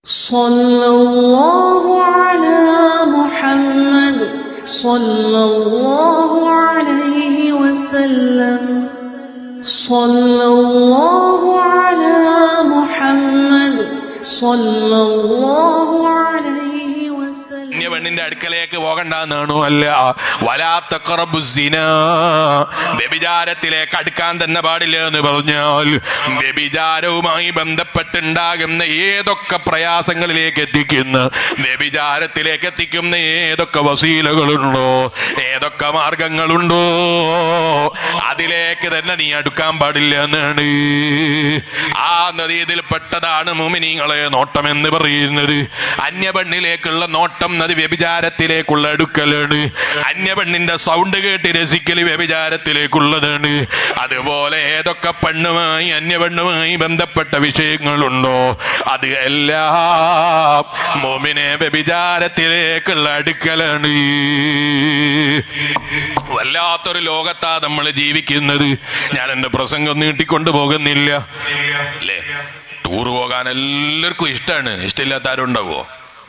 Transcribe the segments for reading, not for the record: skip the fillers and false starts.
സല്ലല്ലാഹു അലാ മുഹമ്മദ് സല്ലല്ലാഹു അലൈഹി വസല്ലം. സല്ലല്ലാഹു അലാ മുഹമ്മദ് സല്ലല്ലാഹു അലൈഹി വസല്ലം. പെണ്ണിന്റെ അടുക്കലേക്ക് പോകണ്ടെന്നാണോ? അല്ല. വലാ തഖറബുസ്സിനാ, വ്യഭിചാരത്തിലേക്ക് അടുക്കാൻ തന്നെ പാടില്ല എന്ന് പറഞ്ഞാൽ വ്യഭിചാരവുമായി ബന്ധപ്പെട്ടുണ്ടാകുന്ന ഏതൊക്കെ പ്രയാസങ്ങളിലേക്ക് എത്തിക്കുന്ന, വ്യഭിചാരത്തിലേക്ക് എത്തിക്കുന്ന ഏതൊക്കെ വസീലകളുണ്ടോ, ഏതൊക്കെ മാർഗങ്ങളുണ്ടോ, അതിലേക്ക് തന്നെ നീ അടുക്കാൻ പാടില്ല എന്നാണ്. ആ നദീതിൽപ്പെട്ടതാണ് മുഅ്മിനീങ്ങളെ നോട്ടം എന്ന് പറയുന്നത്. അന്യപെണ്ണിലേക്കുള്ള നോട്ടം നദി വ്യഭിചാരത്തിലേക്കുള്ള അടുക്കലാണ്. അന്യപെണ്ണിന്റെ സൗണ്ട് കേട്ട് രസിക്കല് വ്യഭിചാരത്തിലേക്കുള്ളതാണ്. അതുപോലെ ഏതൊക്കെ പെണ്ണുമായി അന്യപെണ്ണുമായി ബന്ധപ്പെട്ട വിഷയങ്ങളുണ്ടോ അത് എല്ലാം മുഅ്മിനെ വ്യഭിചാരത്തിലേക്കുള്ള അടുക്കലാണ്. വല്ലാത്തൊരു ലോകത്താ നമ്മൾ ജീവിക്കുന്നത്. ഞാൻ എന്റെ പ്രസംഗം നീട്ടിക്കൊണ്ടു പോകുന്നില്ല അല്ലേ. ടൂർ പോകാൻ എല്ലാവർക്കും ഇഷ്ടമാണ്. ഇഷ്ടമില്ലാത്ത ആരും ഉണ്ടാവോ?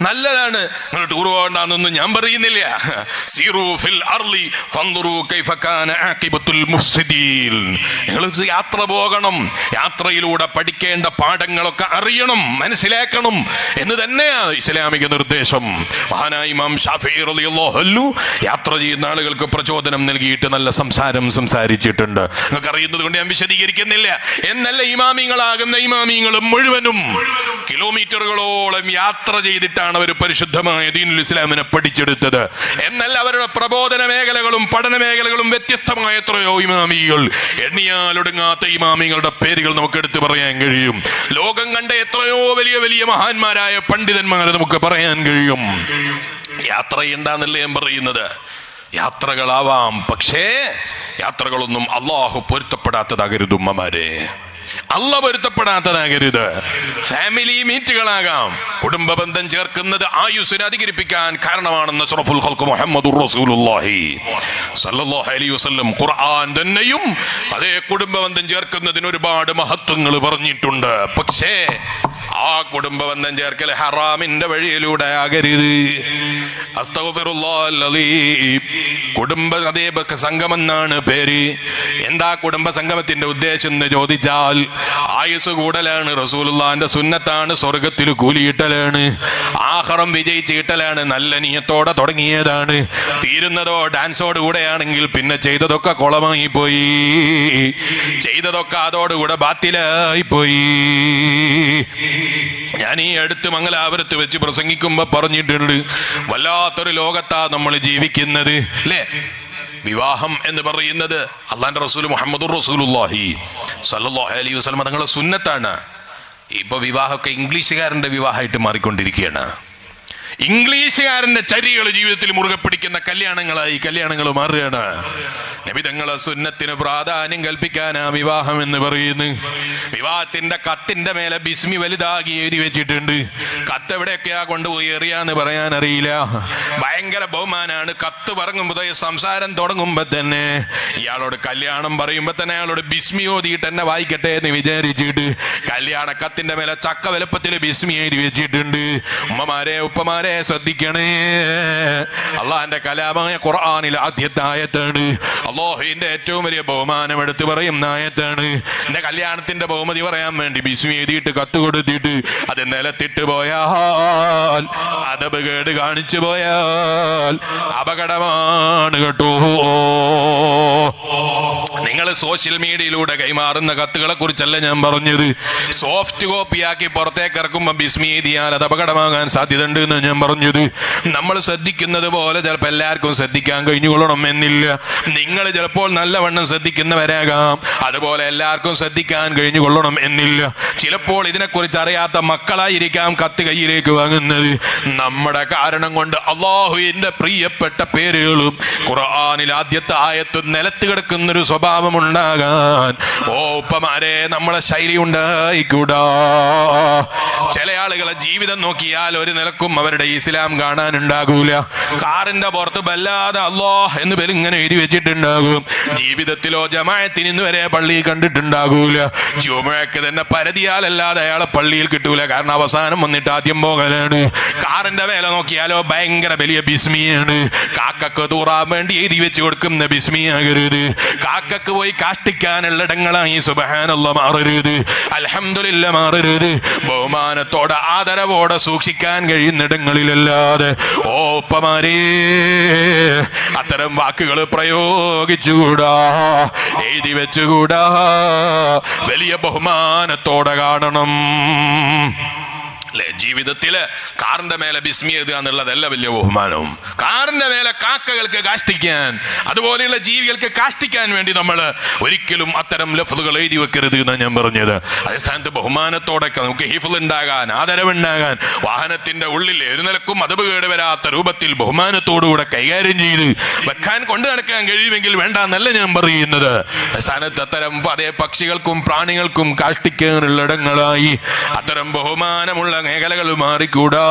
നല്ലതാണ്. നിങ്ങൾ ടൂർ പോകണ്ടെന്നൊന്നും ഞാൻ പറയുന്നില്ല. സീറൂ ഫിൽ അർളി ഫൻദുറൂ കൈഫ കാന ആഖിബത്തുൽ മുഫ്സിദീൻ. നിങ്ങൾ യാത്ര പോകണം. യാത്രയിലൂടെ പഠിക്കേണ്ട പാഠങ്ങളൊക്കെ അറിയണം, മനസ്സിലാക്കണം എന്ന് തന്നെയാണ് ഇസ്ലാമിക നിർദ്ദേശം. മഹാനായ ഇമാം ശാഫിഈ റളിയല്ലാഹു അൻഹു യാത്ര ചെയ്യുന്ന ആളുകൾക്ക് പ്രചോദനം നൽകിയിട്ട് നല്ല സംസാരം സംസാരിച്ചിട്ടുണ്ട്. നിങ്ങൾക്ക് അറിയുന്നത് കൊണ്ട് ഞാൻ വിശദീകരിക്കുന്നില്ല. എന്നല്ല, ഇമാമിങ്ങളാകുന്ന ഇമാമിങ്ങളും മുഴുവനും കിലോമീറ്ററുകളോളം യാത്ര ചെയ്തിട്ടാണ് അവർ പരിശുദ്ധമായ ദീനുൽ ഇസ്ലാമിനെ പഠിച്ചെടുത്തത്. എന്നാൽ അവരുടെ പ്രബോധന മേഖലകളും പഠന മേഖലകളും വ്യത്യസ്തമായ എത്രയോ ഇമാമികൾ, എണ്ണിയാലൊടുങ്ങാത്ത ഇമാമികളുടെ പേരുകൾ നമുക്ക് എടുത്തു പറയാൻ കഴിയും. ലോകം കണ്ട എത്രയോ വലിയ വലിയ മഹാന്മാരായ പണ്ഡിതന്മാരെ നമുക്ക് പറയാൻ കഴിയും. യാത്ര ചെയ്യണ്ടെന്നല്ലേ ഞാൻ പറയുന്നത്. യാത്രകളാവാം, പക്ഷേ യാത്രകളൊന്നും അള്ളാഹു പൊരുത്തപ്പെടാത്തതാകരുത് ഉമ്മമാരെ. അല്ല പൊരുത്തപ്പെടാത്തതാകരുത്. ഫാമിലി മീറ്റുകളാകാം. കുടുംബ ബന്ധം ചേർക്കുന്നത് ആയുസ്സിനെ അധികരിപ്പിക്കാൻ കാരണമാണെന്ന് അഷ്റഫുൽ ഖൽഖ് മുഹമ്മദുർ റസൂലുള്ളാഹി സ്വല്ലല്ലാഹു അലൈഹി വസല്ലം ഖുർആൻ തന്നെയും അതേ കുടുംബ ബന്ധം ചേർക്കുന്നതിന് ഒരുപാട് മഹത്വങ്ങൾ പറഞ്ഞിട്ടുണ്ട്. പക്ഷേ ആ കുടുംബ ബന്ധം ചേർക്കൽ ഹറാമിന്റെ വഴിയിലൂടെ ആകരുത്. അസ്തഗ്ഫിറുല്ലാഹൽ അലീം. കുടുംബ അതേ സംഗമെന്നാണ് പേര്. എന്താ കുടുംബ സംഗമത്തിന്റെ ഉദ്ദേശം എന്ന് ചോദിച്ചാൽ ആയുസ് കൂടലാണ്, റസൂലുള്ളാഹിന്റെ സുന്നത്താണ്, സ്വർഗത്തിൽ കൂലിയിട്ടലാണ്, ആഖിറം വിജയിച്ച് കിട്ടലാണ്. നല്ല നിയത്തോടെ തുടങ്ങിയതാണ്. തീരുന്നതോ ഡാൻസോട് കൂടെയാണെങ്കിൽ പിന്നെ ചെയ്തതൊക്കെ കുളമായി പോയി, ചെയ്തതൊക്കെ അതോടുകൂടെ ബാത്തിലായി പോയി. ഞാൻ ഈ അടുത്ത് മംഗലാപുരത്ത് വെച്ച് പ്രസംഗിക്കുമ്പോ പറഞ്ഞിട്ടുണ്ട്, വല്ലാത്തൊരു ലോകത്താ നമ്മൾ ജീവിക്കുന്നത് അല്ലേ. വിവാഹം എന്ന് പറയുന്നത് അള്ളാന്റെ റസൂൽ മുഹമ്മദുർ റസൂലുള്ളാഹി സ്വല്ലല്ലാഹു അലൈഹി വസല്ലം തങ്ങളുടെ സുന്നത്താണ്. ഇപ്പൊ വിവാഹമൊക്കെ ഇംഗ്ലീഷുകാരന്റെ വിവാഹമായിട്ട് മാറിക്കൊണ്ടിരിക്കുകയാണ്. ഇംഗ്ലീഷുകാരന്റെ ചര്യകൾ ജീവിതത്തിൽ മുറുകെ പിടിക്കുന്ന കല്യാണങ്ങളായി കല്യാണങ്ങൾ മാറുകയാണ്. നബി തങ്ങളെ സുന്നത്തിന് പ്രാധാന്യം കൽപ്പിക്കാനാ വിവാഹം എന്ന് പറയുന്നു. വിവാഹത്തിന്റെ കത്തിന്റെ മേലെ ബിസ്മി വലുതാക്കി എഴുതി വെച്ചിട്ടുണ്ട്. കത്ത് എവിടെയൊക്കെയാ കൊണ്ടുപോയി എറിയാന്ന് പറയാൻ അറിയില്ല. ഭയങ്കര ബഹുമാനാണ്. കത്ത് പറഞ്ഞുമ്പോ സംസാരം തുടങ്ങുമ്പോ തന്നെ ഇയാളോട് കല്യാണം പറയുമ്പോ തന്നെ അയാളോട് ബിസ്മി ഓതിയിട്ട് എന്നെ വായിക്കട്ടെ എന്ന് വിചാരിച്ചിട്ട് കല്യാണ കത്തിന്റെ മേലെ ചക്ക വലുപ്പത്തിൽ ബിസ്മി എഴുതി വെച്ചിട്ടുണ്ട്. ഉമ്മമാരെ ഉപ്പമാരെ ശ്രദ്ധിക്കണേ. അള്ളാന്റെ കലാമായ ഖുർആനിലെ ആദ്യത്തെ ആയത്താണ്. അല്ലാഹുവിന്റെ ഏറ്റവും വലിയ ബഹുമാനം എടുത്തു പറയുന്ന ആയത്താണ്. എന്റെ കല്യാണത്തിന്റെ ബഹുമതി പറയാൻ വേണ്ടി ബിസ്മി എഴുതിയിട്ട് കത്ത് കൊടുത്തിട്ട് അത് നിലത്തിട്ട് പോയാൽ, അദബ് കാണിച്ചു പോയാൽ അപകടമാണ് കേട്ടോ. നിങ്ങൾ സോഷ്യൽ മീഡിയയിലൂടെ കൈമാറുന്ന കത്തുകളെ കുറിച്ചല്ല ഞാൻ പറഞ്ഞത്. സോഫ്റ്റ് കോപ്പിയാക്കി പുറത്തേക്ക് ഇറക്കുമ്പോൾ ബിസ്മി എഴുതിയാൽ അത് അപകടമാകാൻ സാധ്യത ഉണ്ട് എന്ന് ഞാൻ പറഞ്ഞത്. നമ്മൾ ശ്രദ്ധിക്കുന്നത് പോലെ ചിലപ്പോൾ എല്ലാവർക്കും ശ്രദ്ധിക്കാൻ കഴിഞ്ഞുകൊള്ളണം എന്നില്ല. നിങ്ങൾ ചിലപ്പോൾ നല്ലവണ്ണം ശ്രദ്ധിക്കുന്നവരാകാം, അതുപോലെ എല്ലാവർക്കും ശ്രദ്ധിക്കാൻ കഴിഞ്ഞുകൊള്ളണം എന്നില്ല. ചിലപ്പോൾ ഇതിനെക്കുറിച്ച് അറിയാത്ത മക്കളായിരിക്കാം കത്ത് കയ്യിലേക്ക് വാങ്ങുന്നത്. നമ്മുടെ കാരണം കൊണ്ട് അല്ലാഹുവിന്റെ പ്രിയപ്പെട്ട പേരുകളും ഖുർആനിൽ ആദ്യത്തെ ആയത്തും നിലത്ത് കിടക്കുന്നൊരു സ്വഭാവം ഉണ്ടാകാൻ ഓ ഉപ്പമാരെ നമ്മളെ ശൈലി ഉണ്ടായിക്കൂടാ. ചില ആളുകളെ ജീവിതം നോക്കിയാൽ ഒരു നിലക്കും അവരുടെ അവിടെ ഇസ്ലാം കാണാനുണ്ടാകൂല. കാറിന്റെ പുറത്ത് വല്ലാതെ അല്ലാഹ് എന്ന് പേര് ഇങ്ങനെ എഴുതി വെച്ചിട്ടുണ്ടാകും. ജീവിതത്തിലോ ജമാഅത്തിന് ഇന്ന് വരെ പള്ളിയിൽ കണ്ടിട്ടുണ്ടാകൂല. ജുമുഅക്ക് തന്നെ പരതിയാലല്ലാതെ അയാളെ പള്ളിയിൽ കിട്ടൂല. കാരണം അവസാനം വന്നിട്ട് ആദ്യം പോകലാണ്. കാറിന്റെ മേലെ നോക്കിയാലോ ഭയങ്കര വലിയ ബിസ്മിയാണ്. കാക്കക്ക് തൂറാൻ വേണ്ടി എഴുതി വെച്ച് കൊടുക്കുന്ന ബിസ്മിയാകരുത്. കാക്കക്ക് പോയി കാഷ്ടിക്കാനുള്ള ഇടങ്ങളായി സുബ്ഹാനല്ലാഹ് മാറരുത്. അൽഹംദുലില്ലാഹ് മാറരുത്. ബഹുമാനത്തോടെ ആദരവോടെ സൂക്ഷിക്കാൻ കഴിയുന്നിടങ്ങളിലല്ലാതെ ഓപ്പമാരേ അത്തരം വാക്കുകൾ പ്രയോഗിച്ചുകൂടാ, എഴുതി വെച്ചുകൂടാ. വലിയ ബഹുമാനത്തോടെ കാണണം. ജീവിതത്തില് കാറിന്റെ മേലെ ബിസ്മി എഴുതുക എന്നുള്ളതല്ല വലിയ ബഹുമാനവും. കാറിന്റെ മേലെ കാക്കകൾക്ക് കാഷ്ടിക്കാൻ, അതുപോലെയുള്ള ജീവികൾക്ക് കാഷ്ടിക്കാൻ വേണ്ടി നമ്മൾ ഒരിക്കലും അത്തരം ലഫ്ളുകൾ എഴുതി വെക്കരുത് എന്നാണ് ഞാൻ പറഞ്ഞത്. അതേ സ്ഥാനത്ത് ബഹുമാനത്തോടെ നമുക്ക് ഹിഫ്ള് ഉണ്ടാകാൻ, ആദരവുണ്ടാകാൻ, വാഹനത്തിന്റെ ഉള്ളിൽ ഒരു നിലക്കും അതവ് കേട് വരാത്ത രൂപത്തിൽ ബഹുമാനത്തോടുകൂടെ കൈകാര്യം ചെയ്ത് വെക്കാൻ കൊണ്ടു നടക്കാൻ കഴിയുമെങ്കിൽ വേണ്ട എന്നല്ല ഞാൻ പറയുന്നത്. സ്ഥാനത്ത് അത്തരം അതേ പക്ഷികൾക്കും പ്രാണികൾക്കും കാഷ്ടിക്കാനുള്ള ഇടങ്ങളായി അത്തരം ബഹുമാനമുള്ള മേഖലകൾ മാറിക്കൂടാ.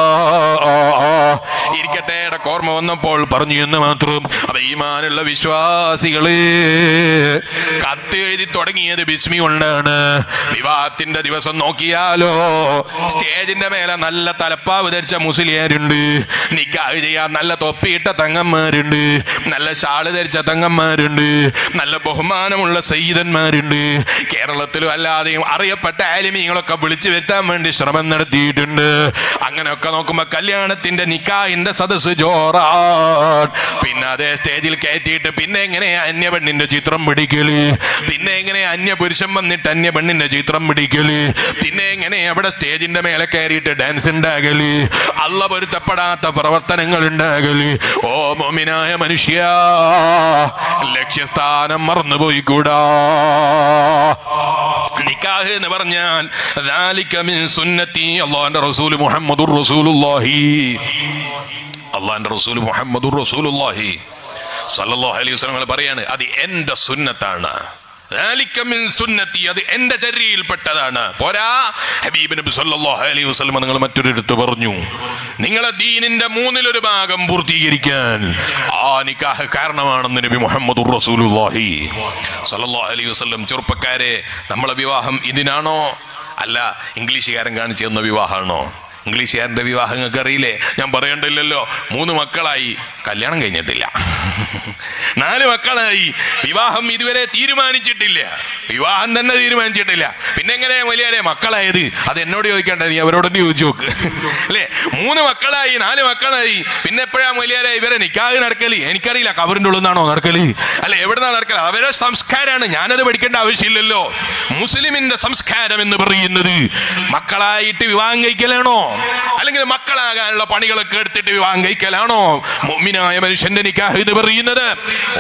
ഇരിക്കട്ടെ, ഓർമ്മ വന്നപ്പോൾ പറഞ്ഞു എന്ന് മാത്രം. അപ്പൊ ഈമാനുള്ള വിശ്വാസികളെ, കത്ത് എഴുതി തുടങ്ങിയത് ബിസ്മി കൊണ്ടാണ്. വിവാഹത്തിന്റെ ദിവസം നോക്കിയാലോ സ്റ്റേജിന്റെ മേലെ നല്ല തലപ്പാവ് ധരിച്ച മുസ്ലിയാരുണ്ട്, നിക്കാഹ് ചെയ്യാൻ നല്ല തൊപ്പിയിട്ട തങ്ങന്മാരുണ്ട്, നല്ല ഷാള് ധരിച്ച തങ്ങന്മാരുണ്ട്, നല്ല ബഹുമാനമുള്ള സയ്യിദന്മാരുണ്ട്. കേരളത്തിലും അല്ലാതെയും അറിയപ്പെട്ട ആലിമീങ്ങളൊക്കെ വിളിച്ചു വരുത്താൻ വേണ്ടി ശ്രമം നടത്തിയിട്ടുണ്ട്. അങ്ങനെയൊക്കെ നോക്കുമ്പോ കല്യാണത്തിന്റെ നിക്കാഹിന്റെ സദസ് ജോറാൻ. പിന്നെ അതേ സ്റ്റേജിൽ കയറ്റിയിട്ട് പിന്നെ എങ്ങനെ അന്യ പെണ്ണിന്റെ ചിത്രം പിടിക്കല്, പിന്നെ എങ്ങനെ അന്യ പുരുഷൻ വന്നിട്ട് അന്യ പെണ്ണിന്റെ ചിത്രം പിടിക്കല്, പിന്നെ എങ്ങനെ അവിടെ സ്റ്റേജിന്റെ മേലെ കയറിയിട്ട് ഡാൻസ് ഉണ്ടാകല്, അള്ള പൊരുത്തപ്പെടാത്ത പ്രവർത്തനങ്ങൾ ഉണ്ടാകല്. ഓ മോമിനായ മനുഷ്യ, ലക്ഷ്യസ്ഥാനം മറന്നുപോയിക്കൂടാ. നിക്കാഹ് എന്ന് പറഞ്ഞാൽ ദാലിക മിൻ സുന്നത്തി. അല്ലാഹുവിന്റെ റസൂൽ മുഹമ്മദുർ റസൂലുള്ളാഹി, അല്ലാഹുവിന്റെ റസൂൽ മുഹമ്മദുർ റസൂലുള്ളാഹി സല്ലല്ലാഹു അലൈഹി വസല്ലം പറയാണ്, അത് എന്റെ സുന്നത്താണ്. സുന്നത്തി, അത് എന്റെ ചര്യയിൽപ്പെട്ടതാണ്. പോരാ, ഹബീബ് നബി സല്ലല്ലാഹു അലൈഹി വസല്ലം നിങ്ങൾ മറ്റൊരിടത്ത് പറഞ്ഞു, നിങ്ങളെ ദീനിന്റെ 1/3 ഭാഗം പൂർത്തീകരിക്കാൻ ആ നിക്കാഹ് കാരണമാണെന്ന് നബി മുഹമ്മദുർ റസൂലുള്ളാഹി സല്ലല്ലാഹു അലൈഹി വസല്ലം. ചെറുപ്പക്കാരെ, നമ്മളെ വിവാഹം ഇതിനാണോ? അല്ല, ഇംഗ്ലീഷുകാരൻ കാണിച്ചു തന്ന വിവാഹമാണോ? ഇംഗ്ലീഷുകാരന്റെ വിവാഹം നിങ്ങൾക്ക് അറിയില്ലേ? ഞാൻ പറയണ്ടില്ലല്ലോ. 3 മക്കളായി, കല്യാണം കഴിഞ്ഞിട്ടില്ല. 4 മക്കളായി, വിവാഹം ഇതുവരെ തീരുമാനിച്ചിട്ടില്ല, വിവാഹം തന്നെ തീരുമാനിച്ചിട്ടില്ല. പിന്നെ എങ്ങനെ വലിയ മക്കളായത്? അത് എന്നോട് ചോദിക്കണ്ട, നീ അവരോടൊന്ന് ചോദിച്ചു നോക്ക് അല്ലേ. 3 മക്കളായി, 4 മക്കളായി, പിന്നെ എപ്പോഴാ വലിയ ഇവരെ നിക്കാഹ് നടക്കല്? എനിക്കറിയില്ല, കബറിന്റെ ഉള്ളിൽ നിന്നാണോ നടക്കല്, അല്ല എവിടുന്നാ നടക്കല്? അവരുടെ സംസ്കാരമാണ്, ഞാനത് പഠിക്കേണ്ട ആവശ്യമില്ലല്ലോ. മുസ്ലിമിന്റെ സംസ്കാരം എന്ന് പറയുന്നത് മക്കളായിട്ട് വിവാഹം കഴിക്കലാണോ, അല്ലെങ്കിൽ മക്കളാകാനുള്ള പണികളൊക്കെ എടുത്തിട്ട് വിവാഹം കഴിക്കലാണോ മുഅ്മിനായ മനുഷ്യന്റെ നിക്കാഹ് എന്ന് പറയുന്നത്?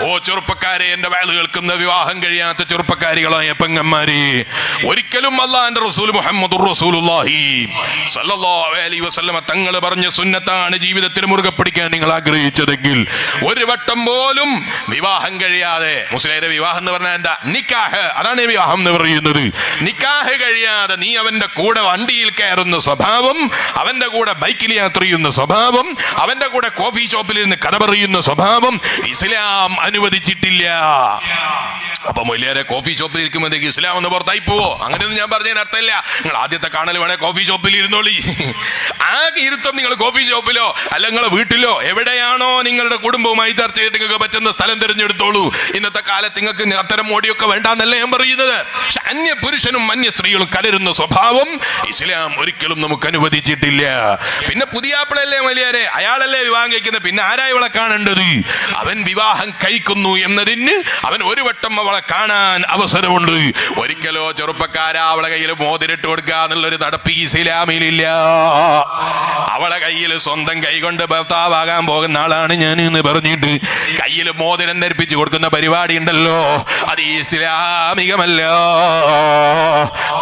ഓ ചെറുപ്പക്കാരെ, എന്റെ വയല് കേൾക്കുന്ന വിവാഹം കഴിയാത്ത ചെറുപ്പക്കാരികളായ പെങ്ങന്മാരെ, ഒരിക്കലും അല്ലാഹുവിന്റെ റസൂൽ മുഹമ്മദുർ റസൂലുള്ളാഹി സല്ലല്ലാഹു അലൈഹി വസല്ലം തങ്ങൾ പറഞ്ഞ സുന്നത്താണ് ജീവിതത്തിൽ മുറുകെ പിടിക്കാൻ നിങ്ങൾ ആഗ്രഹിച്ചതെങ്കിൽ ഒരു വട്ടം പോലും വിവാഹം കഴിയാതെ, മുസ്ലിയുടെ വിവാഹം എന്ന് പറഞ്ഞാൽ എന്താ? നിക്കാഹ്, അതാണ് വിവാഹം എന്ന് പറയുന്നത്. നിക്കാഹ് കഴിയാതെ നീ അവന്റെ കൂടെ വണ്ടിയിൽ കയറുന്ന സ്വഭാവം, അവന്റെ കൂടെ ബൈക്കിൽ യാത്ര ചെയ്യുന്ന സ്വഭാവം, അവന്റെ കൂടെ കോഫി ഷോപ്പിൽ ഇരുന്ന് കഥ പറയുന്ന സ്വഭാവം ഇസ്ലാം അനുവദിച്ചിട്ടില്ല. അപ്പൊ മൊയ്ലിയാരെ കോഫി ഷോപ്പിൽ ഇരിക്കുമ്പോഴത്തേക്ക് ഇസ്ലാം ഒന്ന് പുറത്തായി പോവോ? അങ്ങനെയൊന്നും ഞാൻ പറഞ്ഞതിന് അർത്ഥമില്ല. നിങ്ങൾ ആദ്യത്തെ കാണൽ വേണേ കോഫി ഷോപ്പിൽ ഇരുന്നോളി. ആ ഇരുത്തം നിങ്ങൾ കോഫി ഷോപ്പിലോ അല്ല നിങ്ങളെ വീട്ടിലോ എവിടെയാണോ നിങ്ങളുടെ കുടുംബവുമായി ചർച്ച ചെയ്തിട്ട് നിങ്ങൾക്ക് പറ്റുന്ന സ്ഥലം തിരഞ്ഞെടുത്തോളൂ. ഇന്നത്തെ കാലത്ത് നിങ്ങൾക്ക് അത്തരം മോടിയൊക്കെ വേണ്ടാന്നല്ല ഞാൻ പറയുന്നത്. പക്ഷെ അന്യ പുരുഷനും അന്യ സ്ത്രീകളും കലരുന്ന സ്വഭാവം ഇസ്ലാം ഒരിക്കലും നമുക്ക് അനുവദിച്ചിട്ടില്ല. പിന്നെ പുതിയാപ്പിളല്ലേ വലിയാരെ, അയാളല്ലേ വിവാഹം കഴിക്കുന്നത്, പിന്നെ ആരാ ഇവളെ കാണേണ്ടത്? അവൻ വിവാഹം കഴിക്കുന്നു എന്നതിന് അവൻ ഒരു വട്ടം അവളെ കാണാൻ അവസരമുണ്ട്. ഒരിക്കലോ ചെറുപ്പക്കാരാ അവളെ കയ്യിൽ മോതിരിട്ട് കൊടുക്കുക എന്നുള്ളൊരു നടപ്പ് ഇസ്ലാമിലില്ല. അവളെ കയ്യിൽ സ്വന്തം കൈ കൊണ്ട് ഭർത്താവാകാൻ പോകുന്ന ആളാണ് ഞാൻ എന്ന് പറഞ്ഞിട്ട് കയ്യിൽ മോതിരം ധരിപ്പിച്ചു കൊടുക്കുന്ന പരിപാടി ഉണ്ടല്ലോ, അത് ഇസ്ലാമികമല്ല.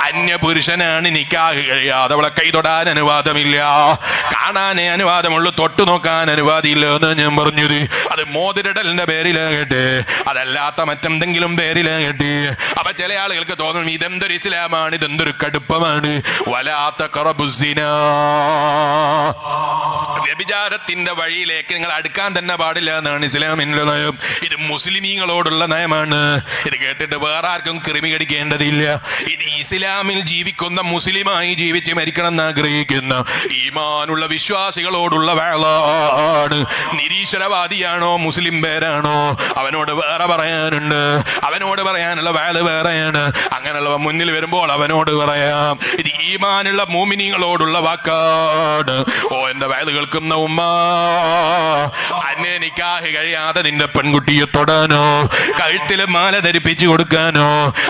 അന്യ പുരുഷനാണ് നിക്കാഹ് കഴിയാതെ അവളെ കൈ തൊടാൻ അനുവാദമില്ല, കാണാനേ അനുവാദമുള്ളൂ, തൊട്ടു നോക്കാൻ അനുവാദമില്ല എന്ന് ഞാൻ പറഞ്ഞത്. അത് മോതിരിടലിന്റെ പേരിലാകട്ടെ, അതല്ലാത്ത മറ്റെന്തെങ്കിലും പേരിലാകട്ടെ. അപ്പൊ ചില ആളുകൾക്ക് തോന്നും ഇതെന്തൊരു ഇസ്ലാമാണ്, ഇതെന്തൊരു കടുപ്പമാണ്. വലാ തഖറബുസ്സിനാ, വ്യഭിചാരത്തിന്റെ വഴിയിലേക്ക് നിങ്ങൾ അടുക്കാൻ തന്നെ പാടില്ല എന്നാണ് ഇസ്ലാമിന്റെ നയം. ഇത് മുസ്ലിമീങ്ങളോടുള്ള നയമാണ്. ഇത് കേട്ടിട്ട് വേറെ ആർക്കും കൃമി കടിക്കേണ്ടതില്ല. ഇത് ഇസ്ലാമിൽ ജീവിക്കുന്ന മുസ്ലിമായി ജീവിച്ച് മരിക്കണം എന്ന് ആഗ്രഹിക്കുന്ന ഈമാനുള്ള വിശ്വാസികളോടുള്ള വേളാണ്. നിരീശ്വരവാദിയാണോ മുസ്ലിം പേരാണോ അവനോട് വേറെ പറയാനുണ്ട്. അവനോട് പറയാനുള്ള വേള വേറെയാണ്. അങ്ങനെയുള്ളവ മുന്നിൽ വരുമ്പോൾ അവനോട് പറയാം. ഇത് ഈമാനുള്ള മോമിനികളോടുള്ള വാക്കാണ്. ഓ എന്റെ വേള കേൾക്കുന്ന ഉമ്മ, അന്നെ നിക്കാഹ് കഴിയാതെ നിന്റെ പെൺകുട്ടിയെ തൊടാനോ കഴുത്തില് മാല ധരിപ്പിച്ചു കൊടുക്കാനോ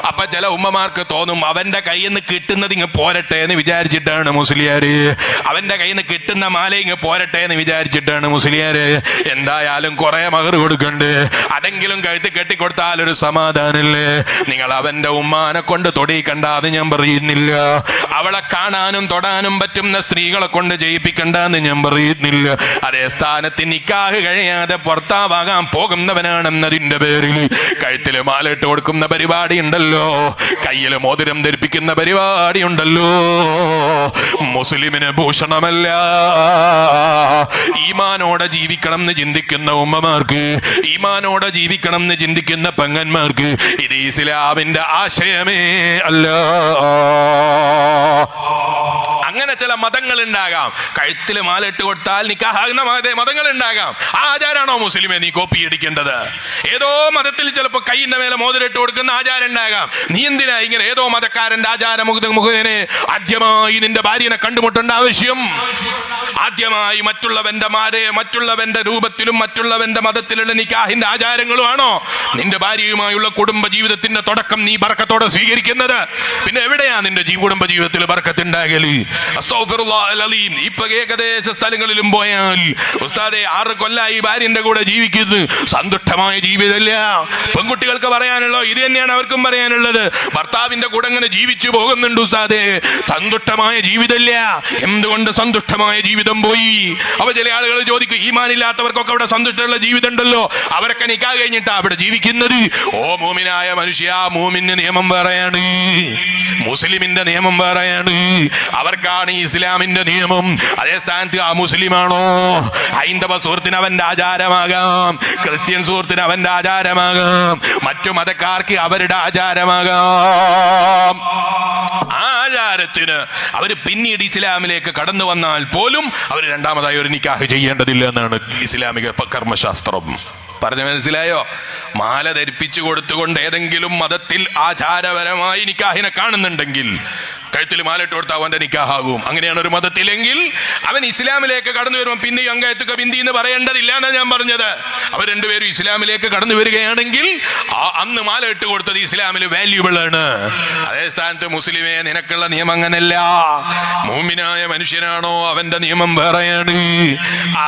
അപ്പൊ ചില ഉമ്മമാർക്ക് തോന്നും അവന്റെ കയ്യിൽ നിന്ന് കിട്ടുന്നത് ഇങ്ങ് പോരട്ടെ എന്ന് വിചാരിച്ചിട്ടാണ് മുസ്ലിയാര്. അവന്റെ കയ്യിൽ നിന്ന് കിട്ടുന്ന മാല ഇങ്ങ് പോരട്ടെ എന്ന് വിചാരിച്ചിട്ടാണ് മുസ്ലിയാര്. എന്തായാലും കുറെ മഹർ കൊടുക്കണ്ട്, അതെങ്കിലും കഴുത്ത് കെട്ടിക്കൊടുത്താൽ ഒരു സമാധാനല്ലേ. നിങ്ങൾ അവന്റെ ഉമ്മാനെ കൊണ്ട് തൊടിയിക്കണ്ട, അത് ഞാൻ പറയുന്നില്ല. അവളെ കാണാനും തൊടാനും പറ്റുന്ന സ്ത്രീകളെ കൊണ്ട് ചെയ്യിപ്പിക്കണ്ട എന്ന് ഞാൻ പറയുന്നില്ല. അതേ സ്ഥാനത്ത് നിക്കാഹ് കഴിയാതെ ഭർത്താവാകാൻ പോകുന്നവനാണെന്നതിന്റെ പേരിൽ കഴുത്തില് മാലയിട്ട് കൊടുക്കുന്ന പരിപാടി ഉണ്ടല്ലോ, കയ്യില് മോതിരം ധരിപ്പിക്കുന്ന പരിപാടി ഉണ്ടല്ലോ, മുസ്ലിമിന് ഭൂഷണമല്ല. ഈമാനോടെ ജീവിക്കണം എന്ന് ചിന്തിക്കുന്ന ഉമ്മമാർക്ക്, ഈമാനോടെ ജീവിക്കണം എന്ന് ചിന്തിക്കുന്ന പെങ്ങന്മാർക്ക് ഇത് ഇസ്ലാമിന്റെ ആശയമേ അല്ല. അങ്ങനെ ചില മതങ്ങൾ ഉണ്ടാകാം. കഴുത്തില് മാലയിട്ട് കൊടുത്താൽ നിക്കാഹാകുന്ന മതങ്ങൾ ഉണ്ടാകാം. ആ ആചാരാണോ മുസ്ലിമെ നീ കോപ്പി അടിക്കേണ്ടത്? ഏതോ മതത്തിൽ ചിലപ്പോ കൈയിന്റെ മേലെ മോതിരിട്ട് കൊടുക്കുന്ന ആചാരം ഉണ്ടാകാം. നീ എന്തിനാ ഇങ്ങനെ ഏതോ മതക്കാരന്റെ ആചാരമുഖേനെ ആദ്യമായി നിന്റെ ഭാര്യനെ കണ്ടുമുട്ടേണ്ട ആവശ്യം? ആദ്യമായി മറ്റുള്ളവന്റെ രൂപത്തിലും മറ്റുള്ളവന്റെ മതത്തിലുള്ള നിക്കാഹിന്റെ ആചാരങ്ങളുമാണോ നിന്റെ ഭാര്യയുമായുള്ള കുടുംബ ജീവിതത്തിന്റെ തുടക്കം നീ ബർക്കത്തോടെ സ്വീകരിക്കുന്നത്? പിന്നെ എവിടെയാ നിന്റെ കുടുംബ ജീവിതത്തിൽ ബർക്കത്തുണ്ടാകല്? ഇപ്പൊ ഏകദേശ സ്ഥലങ്ങളിലും പോയാൽ ഉസ്താദെ 6 കൊല്ലായി ഭാര്യന്റെ കൂടെ ജീവിക്കുന്നു, സന്തുഷ്ടമായ ജീവിതമില്ല. പെൺകുട്ടികൾക്ക് പറയാനുള്ളോ ഇത് തന്നെയാണ് അവർക്കും പറയാനുള്ളത്. ഭർത്താവിന്റെ കൂടെ അങ്ങനെ ജീവിച്ചു പോകുന്നുണ്ട് ഉസ്താദെ, സന്തുഷ്ടമായ ജീവിതമില്ല. എന്തുകൊണ്ട് സന്തുഷ്ടമായ ജീവിതം പോയി? അപ്പൊ ചില ആളുകൾ ചോദിക്കും, ഈമാനില്ലാത്തവർക്കൊക്കെ അവിടെ സന്തുഷ്ടമുള്ള ജീവിതം ഉണ്ടല്ലോ, അവരൊക്കെ നിക്കാഹ് കഴിഞ്ഞിട്ടാ അവിടെ ജീവിക്കുന്നത്. ഓ മൂമിനായ മനുഷ്യ, മൂമിന്റെ നിയമം വേറെയാണ്, മുസ്ലിമിന്റെ നിയമം വേറെയാണ്. അവർക്കാണ് ഇസ്ലാമിന്റെ നിയമം. അതേ സ്ഥാനത്ത് ആ മുസ്ലിമാണോ? ഹൈന്ദവ സുഹൃത്തിന് അവന്റെ ആചാരമാകാം, ക്രിസ്ത്യൻ സുഹൃത്തിന് അവന്റെ ആചാരമാകാം, മറ്റു മതക്കാർക്ക് അവരുടെ ആചാരമാകാം. ആചാരത്തിന് അവര് പിന്നീട് ഇസ്ലാമിലേക്ക് കടന്നു വന്നാൽ പോലും അവർ രണ്ടാമതായി ഒരു നിക്കാഹ് ചെയ്യേണ്ടതില്ല എന്നാണ് ഇസ്ലാമിക കർമ്മശാസ്ത്രം. പറഞ്ഞു മനസ്സിലായോ? മാല ധരിപ്പിച്ചു കൊടുത്തുകൊണ്ട് ഏതെങ്കിലും മതത്തിൽ ആചാരപരമായി നിക്കാഹിനെ കാണുന്നുണ്ടെങ്കിൽ കഴുത്തിൽ മാലയിട്ട് കൊടുത്താൽ അവന്റെ നിക്കാഹാകും. അങ്ങനെയാണ് ഒരു മതത്തിലെങ്കിൽ അവൻ ഇസ്ലാമിലേക്ക് കടന്നു വരുമ്പോൾ പിന്നെ അങ്കത്തുക ബിന്ദി എന്ന് പറയേണ്ടതില്ല എന്നാണ് ഞാൻ പറഞ്ഞത്. അവർ രണ്ടുപേരും ഇസ്ലാമിലേക്ക് കടന്നു വരികയാണെങ്കിൽ അന്ന് മാല ഇട്ട് കൊടുത്തത് ഇസ്ലാമിൽ വാല്യൂബിൾ ആണ്. അതേ സ്ഥാനത്ത് മുസ്ലിമേ, നിനക്കുള്ള നിയമം അങ്ങനല്ല. മൂമിനായ മനുഷ്യനാണോ അവന്റെ നിയമം വേറെയാണ്.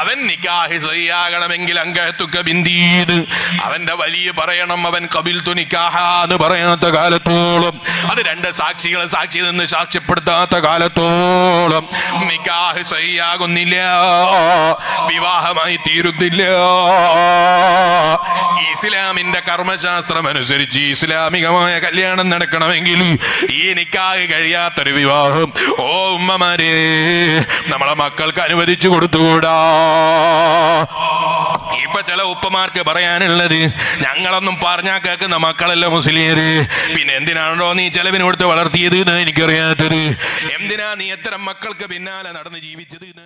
അവൻ നിക്കാഹ് സഹിയാകണമെങ്കിൽ അങ്കത്തുക ബിന്ദി അവന്റെ വലിയ പറയണം. അവൻ ഖബിൽതു നിക്കാഹ എന്ന് പറയാത്ത കാലത്തോളം, അത് 2 സാക്ഷികളെ സാക്ഷി നിന്ന് സാക്ഷ്യപ്പെടുത്താത്ത കാലത്തോളം നിക്കാഹ് സഹിയാകുന്നില്ല, വിവാഹമായി തീരുന്നില്ല. ഇസ്ലാമിന്റെ കർമ്മശാസ്ത്രം അനുസരിച്ച് ഇസ്ലാമികമായ കല്യാണം നടക്കണമെങ്കിൽ ഈ നിക്കാഹ് കഴിയാത്തൊരു വിവാഹം ഓ ഉമ്മമാരെ നമ്മളെ മക്കൾക്ക് അനുവദിച്ചു കൊടുത്തുകൂടാ. ഇപ്പൊ ചില ഉപ്പമാർക്ക് പറയാനുള്ളത്, ഞങ്ങളൊന്നും പറഞ്ഞാൽ കേൾക്കുന്ന മക്കളല്ല മുസ്ലിംര്, പിന്നെ എന്തിനാണോ നീ ചെലവിന് കൊടുത്ത് വളർത്തിയത് എന്ന് എനിക്കറിയാത്തത്, എന്തിനാ നീ എത്ര മക്കൾക്ക് പിന്നാലെ നടന്ന് ജീവിച്ചത് എന്ന്